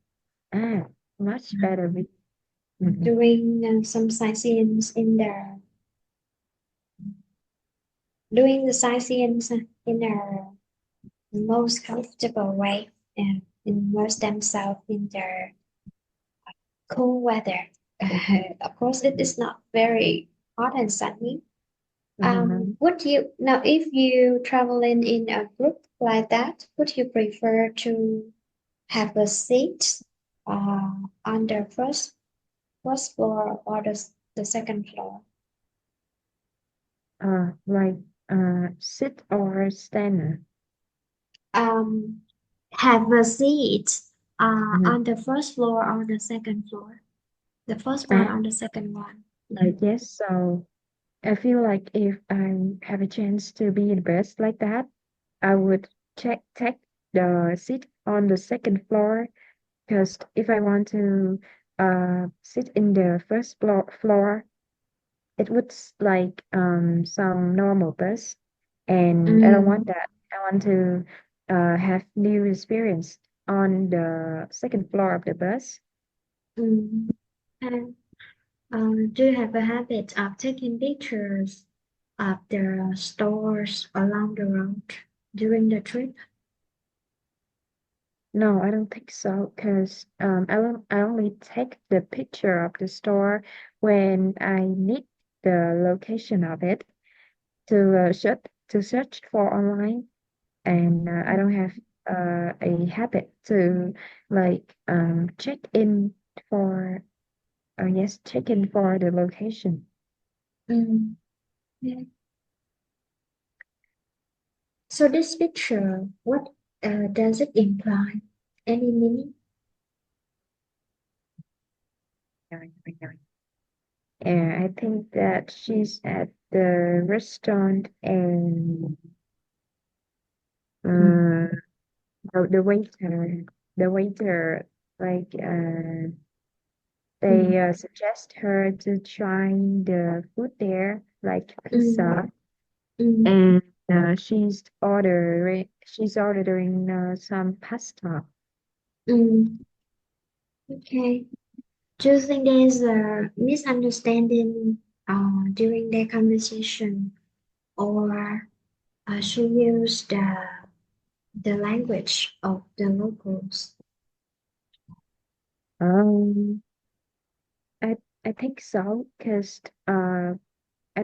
Ah, much better view. Mhm. Doing some sightseeing in doing the sightseeing in the most comfortable way and immerse themselves in their cool weather. Of course, it is not very hot and sunny. Mhm. Would you now, if you traveling in a group like that, would you prefer to have a seat on the first floor or the second floor? Like sit or stand. Um, have a seat Mhm. on the first floor or the second floor? The first one Ah, or the second one? yes, so I feel like if I have a chance to be the best like that, I would take the seat on the second floor, because if I want to sit in the first floor, it would like some normal bus, and I don't want Mm, that. I want to have new experience on the second floor of the bus. mm. And do you have a habit of taking pictures of the stores along the road during the trip? No, I don't think so, because I only take the picture of the store when I need the location of it to search for online, and I don't have a habit to like for check in for the location. Mm, yeah. So this picture, what does it imply? Any meaning? And I think that she's at the restaurant, and Mm, uh, the waiter like they mm, suggest her to try the food there, like mm, pizza, mm, and she's ordering some pasta. mm. Okay. Do you think there's a misunderstanding during their conversation, or she used the language of the locals? Um, I I think so, because I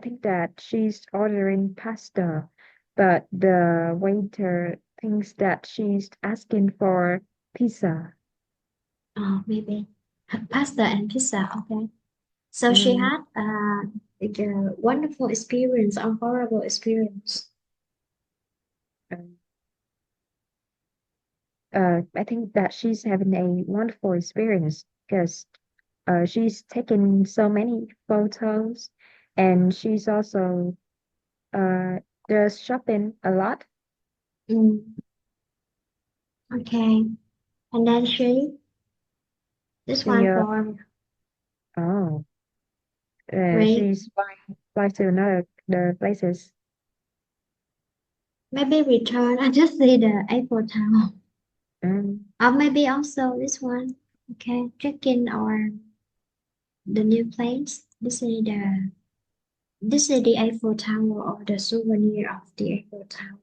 think that she's ordering pasta, but the waiter thinks that she's asking for pizza. Maybe pasta and pizza. Okay. So she Mm, had like a wonderful experience or horrible experience. um, I think that she's having a wonderful experience, because she's taken so many photos, and she's also uh, does shopping a lot. Mm, okay. And then this She one for oh Ray, she's fly to another the places. maybe return. I just see the Eiffel Tower. Mm, Or maybe also this one. Okay. Check in or the new place. This is the Eiffel Tower or the souvenir of the Eiffel Tower.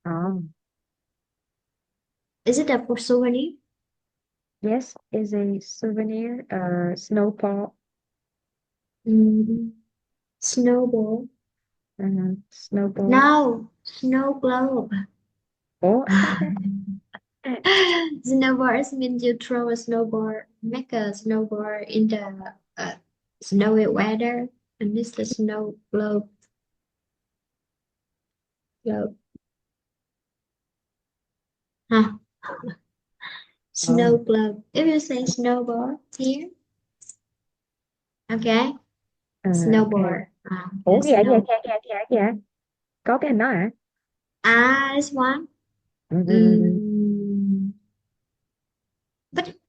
oh. Is it a souvenir? Yes, is a souvenir, snowball. Snowball. Snowball. No, snow globe. Oh, Snowboard means you throw a snowboard, make a snowboard in the snowy weather, and this is the snow globe. Globe. Huh. Snow oh. globe. If you say snowboard here, okay, Ok. snowboard. Ủa Yeah, kìa kìa snow. kìa. Có cái hình đó hả? This one. Ừ. Mm,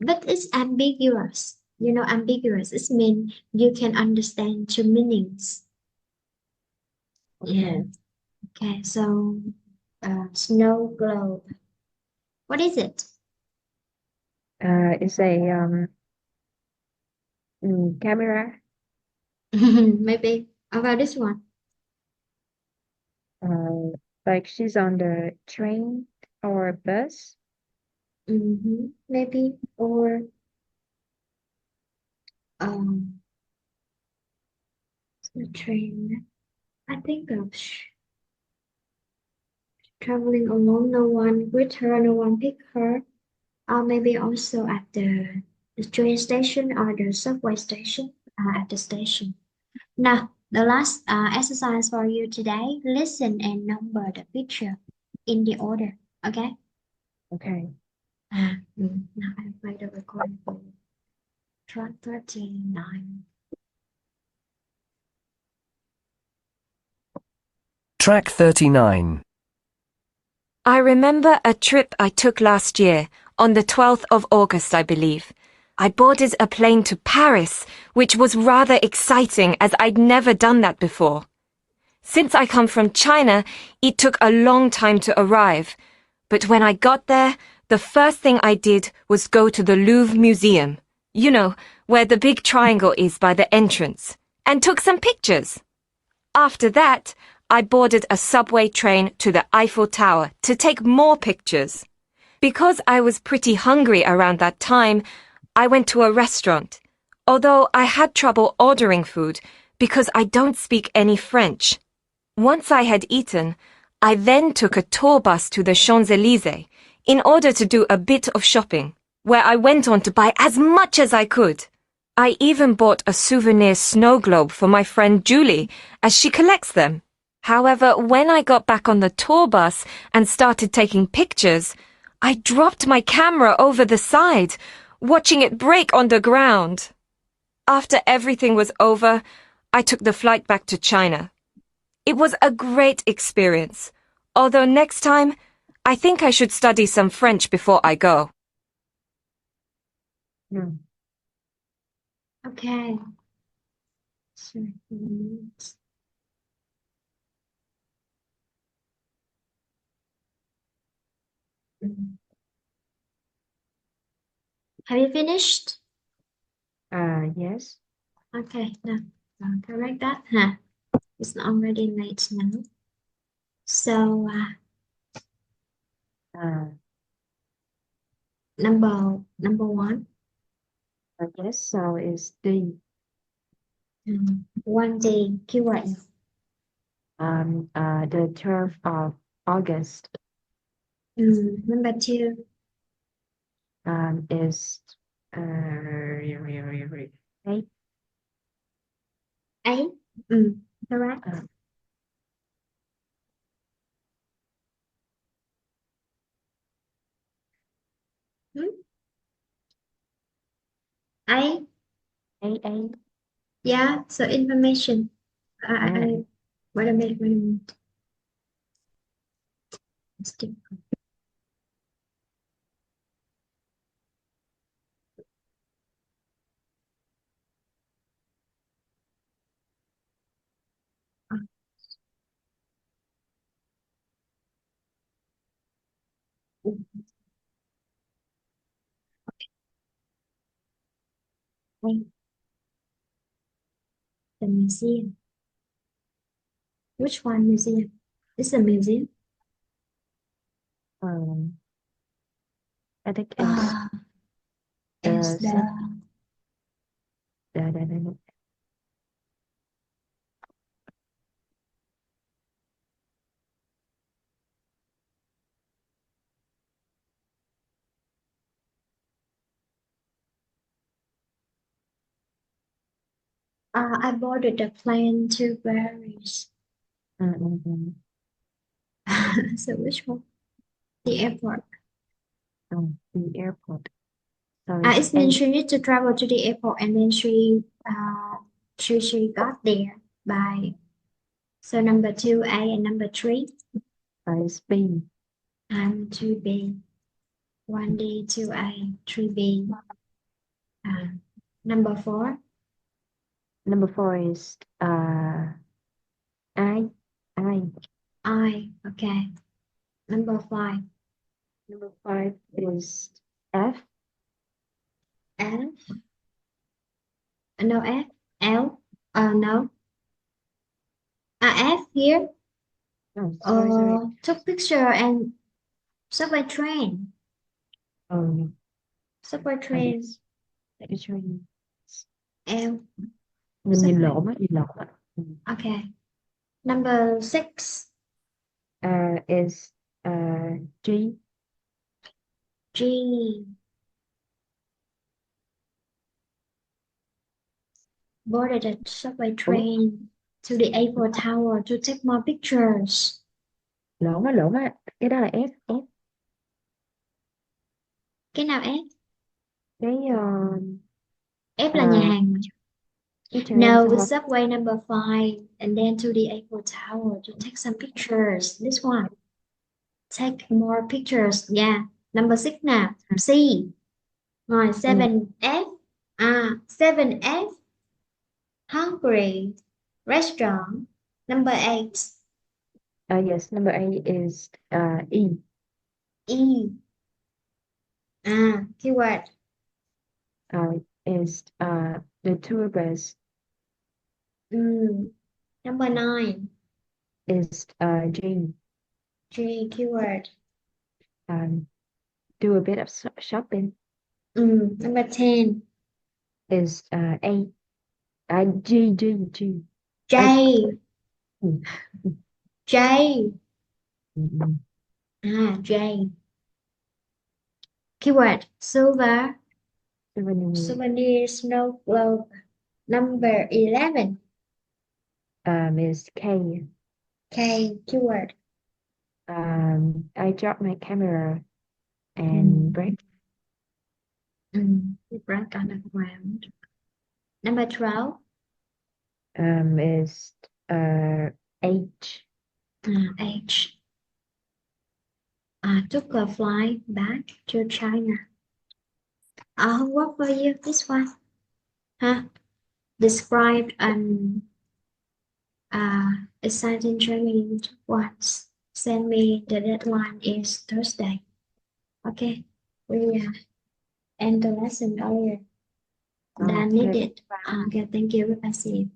but it's ambiguous. You know, ambiguous. It means you can understand two meanings. Yeah. Okay. Okay. So, snow globe. What is it? It's a camera. Maybe. How about this one? Like she's on the train or a bus. Maybe. Or um, the train. I think of traveling alone. No one with her. No one pick her. Or maybe also at the train station or the subway station. At the station. Now, the last exercise for you today. Listen and number the picture in the order. Okay? Okay. Now I play the recording for you. Track 39. Track 39. I remember a trip I took last year, on the 12th of August, I believe. I boarded a plane to Paris, which was rather exciting as I'd never done that before. Since I come from China, it took a long time to arrive. But when I got there, the first thing I did was go to the Louvre Museum, you know, where the big triangle is by the entrance, and took some pictures. After that, I boarded a subway train to the Eiffel Tower to take more pictures. Because I was pretty hungry around that time, I went to a restaurant, although I had trouble ordering food because I don't speak any French. Once I had eaten, I then took a tour bus to the Champs-Élysées in order to do a bit of shopping, where I went on to buy as much as I could. I even bought a souvenir snow globe for my friend Julie, as she collects them. However, when I got back on the tour bus and started taking pictures, I dropped my camera over the side, watching it break on the ground. After everything was over, I took the flight back to China. It was a great experience, although next time, I think I should study some French before I go. Okay. So, have you finished? Yes. Okay, now correct that. Huh? It's already late now. So number one. Yes. So it's the One day keyword. the 12th of August Number two. is eight. Eight. Correct. Eight. Eight. Yeah. So information. Wait a minute. Stick. Eight. The museum. Which one museum? It's a museum. I think It's the I boarded the plane to Paris. So which one? The airport. The airport. So It it's means A. she needs to travel to the airport and then she got there by, so number 2A and number 3 It's B. and 2B. 1D, 2A, 3B. Number 4. Number 4 is I. Okay. Number 5. Number 5 is F. F. No F. L. No. F here. Oh, sorry. Took picture and subway train. Oh, no. Subway train. Để cái cho em. L. Nhìn lộn á. Okay. Number 6. Is G. G. Boarded a subway train to the Eiffel Tower to take more pictures. Lộn á. Cái đó là F. Cái nào F? Cái F là nhà hàng. cái cho em No, the xong subway number 5 and then to the Eiffel Tower to take some pictures. This one. Take more pictures. Yeah. Number 6 nào. C. Rồi 7F. 7F. Hungry. Restaurant. Number 8. yes, number 8 is E. E. Keyword. Is the tour bus. Number 9. Is G. G. Keyword. Do a bit of shopping. Number 10. Is A. G. J. Mm. J. Mm. J. Keyword. Silver. Souvenir snow globe. Number 11. Is K. K. Keyword. I dropped my camera and break. It broke on the ground. Number 12. Is H. H. Took a flight back to China. What for you? This one. Described an exciting training once. Send me the deadline is Thursday. Okay. We end the lesson earlier than needed. Okay, thank you. Bye-bye. See you.